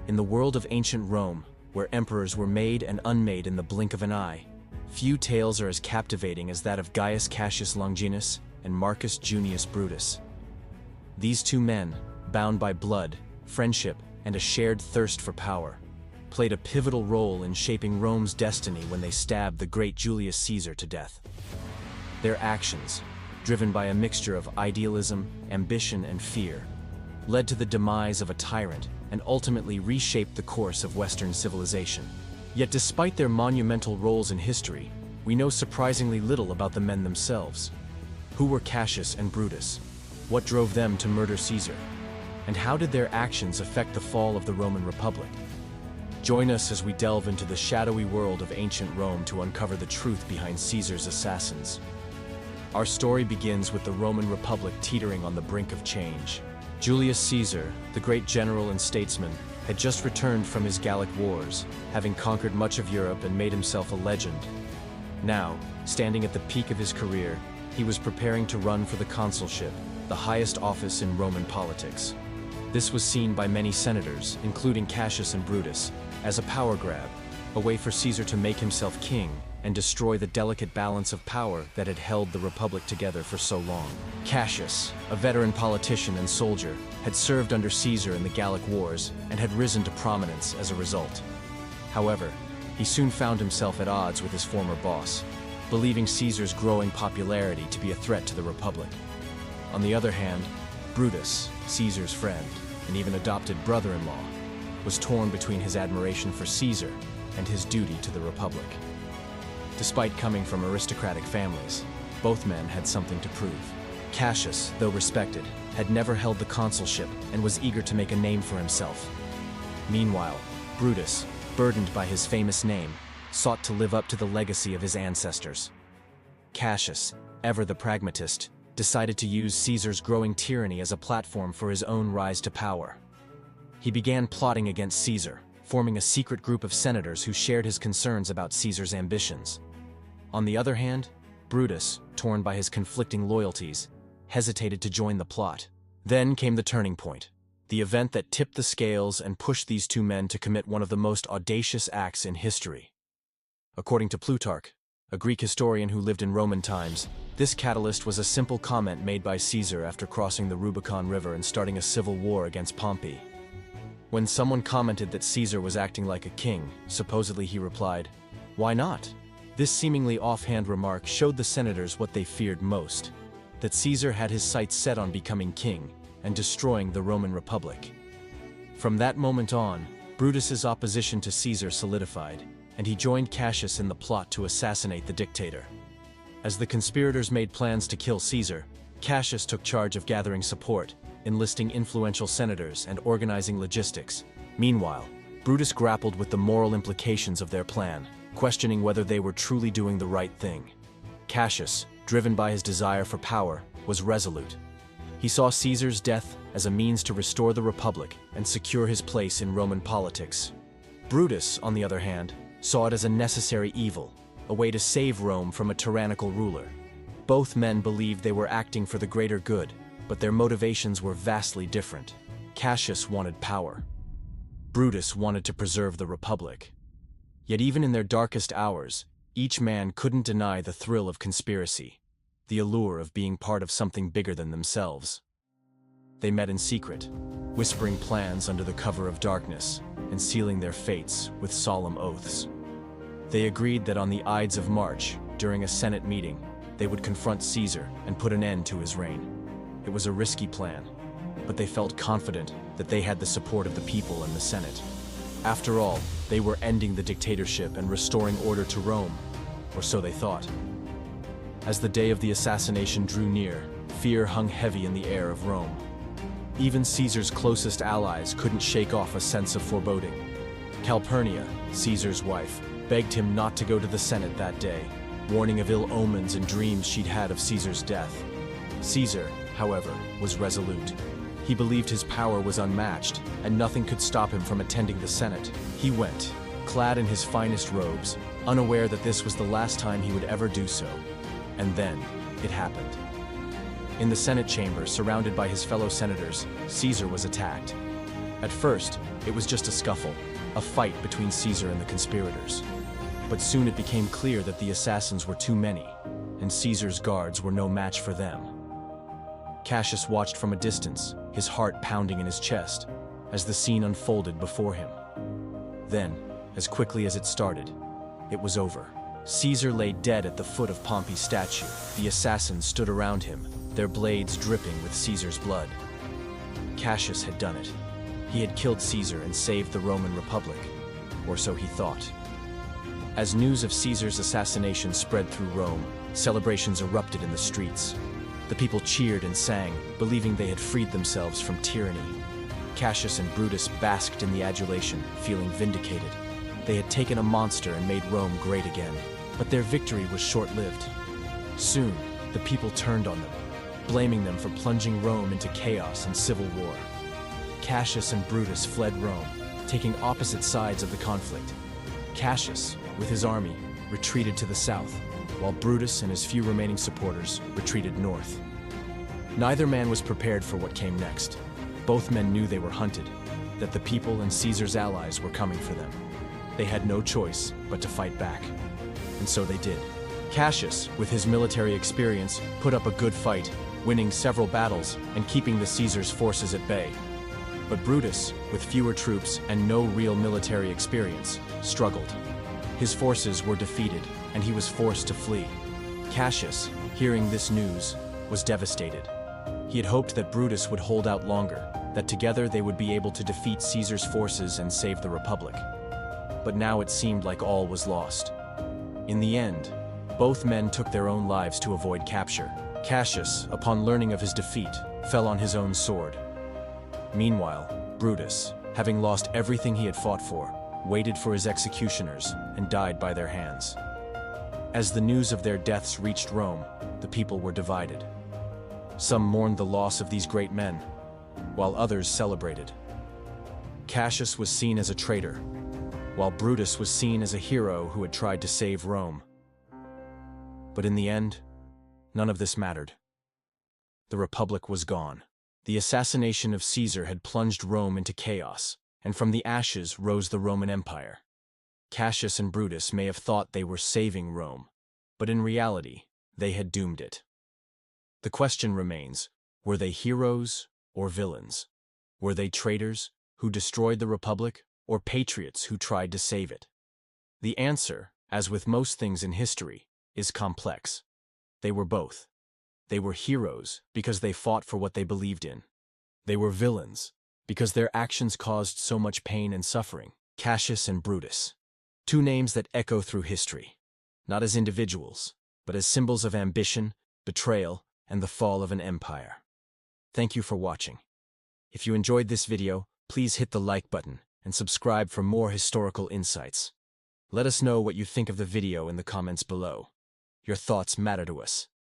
In the world of ancient Rome, where emperors were made and unmade in the blink of an eye, few tales are as captivating as that of Gaius Cassius Longinus and Marcus Junius Brutus. These two men, bound by blood, friendship, and a shared thirst for power, played a pivotal role in shaping Rome's destiny when they stabbed the great Julius Caesar to death. Their actions, driven by a mixture of idealism, ambition, and fear, led to the demise of a tyrant and ultimately reshaped the course of Western civilization. Yet despite their monumental roles in history, we know surprisingly little about the men themselves. Who were Cassius and Brutus? What drove them to murder Caesar? And how did their actions affect the fall of the Roman Republic? Join us as we delve into the shadowy world of ancient Rome to uncover the truth behind Caesar's assassins. Our story begins with the Roman Republic teetering on the brink of change. Julius Caesar, the great general and statesman, had just returned from his Gallic wars, having conquered much of Europe and made himself a legend. Now, standing at the peak of his career, he was preparing to run for the consulship, the highest office in Roman politics. This was seen by many senators, including Cassius and Brutus, as a power grab, a way for Caesar to make himself king and destroy the delicate balance of power that had held the Republic together for so long. Cassius, a veteran politician and soldier, had served under Caesar in the Gallic Wars and had risen to prominence as a result. However, he soon found himself at odds with his former boss, believing Caesar's growing popularity to be a threat to the Republic. On the other hand, Brutus, Caesar's friend, and even adopted brother-in-law, was torn between his admiration for Caesar and his duty to the Republic. Despite coming from aristocratic families, both men had something to prove. Cassius, though respected, had never held the consulship and was eager to make a name for himself. Meanwhile, Brutus, burdened by his famous name, sought to live up to the legacy of his ancestors. Cassius, ever the pragmatist, decided to use Caesar's growing tyranny as a platform for his own rise to power. He began plotting against Caesar, forming a secret group of senators who shared his concerns about Caesar's ambitions. On the other hand, Brutus, torn by his conflicting loyalties, hesitated to join the plot. Then came the turning point, the event that tipped the scales and pushed these two men to commit one of the most audacious acts in history. According to Plutarch, a Greek historian who lived in Roman times, this catalyst was a simple comment made by Caesar after crossing the Rubicon River and starting a civil war against Pompey. When someone commented that Caesar was acting like a king, supposedly he replied, "Why not?" This seemingly offhand remark showed the senators what they feared most, that Caesar had his sights set on becoming king and destroying the Roman Republic. From that moment on, Brutus's opposition to Caesar solidified, and he joined Cassius in the plot to assassinate the dictator. As the conspirators made plans to kill Caesar, Cassius took charge of gathering support, enlisting influential senators and organizing logistics. Meanwhile, Brutus grappled with the moral implications of their plan, questioning whether they were truly doing the right thing. Cassius, driven by his desire for power, was resolute. He saw Caesar's death as a means to restore the Republic and secure his place in Roman politics. Brutus, on the other hand, saw it as a necessary evil, a way to save Rome from a tyrannical ruler. Both men believed they were acting for the greater good, but their motivations were vastly different. Cassius wanted power. Brutus wanted to preserve the Republic. Yet even in their darkest hours, each man couldn't deny the thrill of conspiracy, the allure of being part of something bigger than themselves. They met in secret, whispering plans under the cover of darkness and sealing their fates with solemn oaths. They agreed that on the Ides of March, during a Senate meeting, they would confront Caesar and put an end to his reign. It was a risky plan, but they felt confident that they had the support of the people and the Senate. After all, they were ending the dictatorship and restoring order to Rome, or so they thought. As the day of the assassination drew near, fear hung heavy in the air of Rome. Even Caesar's closest allies couldn't shake off a sense of foreboding. Calpurnia, Caesar's wife, begged him not to go to the Senate that day, warning of ill omens and dreams she'd had of Caesar's death. Caesar, however, was resolute. He believed his power was unmatched, and nothing could stop him from attending the Senate. He went, clad in his finest robes, unaware that this was the last time he would ever do so. And then, it happened. In the Senate chamber, surrounded by his fellow senators, Caesar was attacked. At first, it was just a scuffle, a fight between Caesar and the conspirators. But soon it became clear that the assassins were too many, and Caesar's guards were no match for them. Cassius watched from a distance, his heart pounding in his chest, as the scene unfolded before him. Then, as quickly as it started, it was over. Caesar lay dead at the foot of Pompey's statue. The assassins stood around him, their blades dripping with Caesar's blood. Cassius had done it. He had killed Caesar and saved the Roman Republic, or so he thought. As news of Caesar's assassination spread through Rome, celebrations erupted in the streets. The people cheered and sang, believing they had freed themselves from tyranny. Cassius and Brutus basked in the adulation, feeling vindicated. They had taken a monster and made Rome great again, but their victory was short-lived. Soon, the people turned on them, blaming them for plunging Rome into chaos and civil war. Cassius and Brutus fled Rome, taking opposite sides of the conflict. Cassius, with his army, retreated to the south, while Brutus and his few remaining supporters retreated north. Neither man was prepared for what came next. Both men knew they were hunted, that the people and Caesar's allies were coming for them. They had no choice but to fight back. And so they did. Cassius, with his military experience, put up a good fight, winning several battles and keeping the Caesar's forces at bay. But Brutus, with fewer troops and no real military experience, struggled. His forces were defeated, and he was forced to flee. Cassius, hearing this news, was devastated. He had hoped that Brutus would hold out longer, that together they would be able to defeat Caesar's forces and save the Republic. But now it seemed like all was lost. In the end, both men took their own lives to avoid capture. Cassius, upon learning of his defeat, fell on his own sword. Meanwhile, Brutus, having lost everything he had fought for, waited for his executioners and died by their hands. As the news of their deaths reached Rome, the people were divided. Some mourned the loss of these great men, while others celebrated. Cassius was seen as a traitor, while Brutus was seen as a hero who had tried to save Rome. But in the end, none of this mattered. The Republic was gone. The assassination of Caesar had plunged Rome into chaos, and from the ashes rose the Roman Empire. Cassius and Brutus may have thought they were saving Rome, but in reality, they had doomed it. The question remains, were they heroes or villains? Were they traitors who destroyed the Republic, or patriots who tried to save it? The answer, as with most things in history, is complex. They were both. They were heroes because they fought for what they believed in. They were villains because their actions caused so much pain and suffering. Cassius and Brutus. Two names that echo through history, not as individuals, but as symbols of ambition, betrayal, and the fall of an empire. Thank you for watching. If you enjoyed this video, please hit the like button and subscribe for more historical insights. Let us know what you think of the video in the comments below. Your thoughts matter to us.